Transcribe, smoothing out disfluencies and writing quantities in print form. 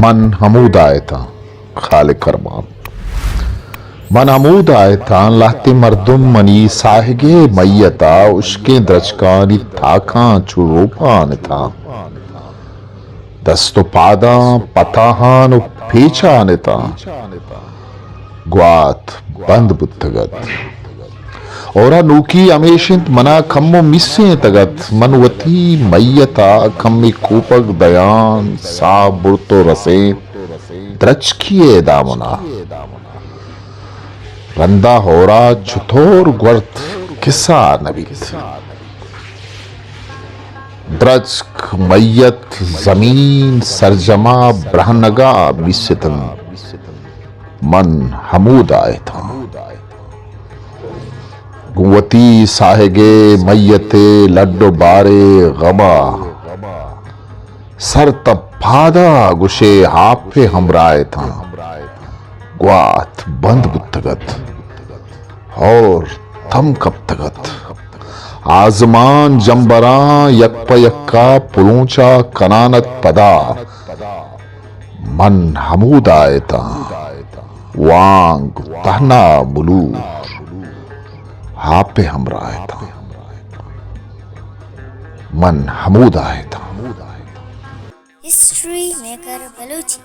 मन हमूद आए था खालिक अरमान मन हमूद आए था लाते मर्दुम मनी साहगे मैयता उश्के द्रचकानी थाका चुरूपान था दस्तो पादा पताहान पीछान था ग्वात बंद बुद्धगत और नूकी अमेशिंत मना खम्मो मिस्से तगत मनवती मैयता खम्मी कूपक दयान सा बुरतो रसे द्रचकिए दामना रंदा होरा चुथोर ग्वर्त किस्सा नबीत द्रचक मैयत जमीन सरजमा ब्रहनगा मिस्सितन मन हमूद आए था गुवती साहेगे मैयते लड्डो बारे गबा सर तब फादा गुशे हाफे हमराए था ग्वात बंद बुद्धगत और थम कब तगत आजमान जंबरा यक्पा यक्का पुलूचा कनानत पदा मन हमूद आए था वांग तहना बुलूर हापे हमरा आया था मन हमूद आया था। History maker Balochi.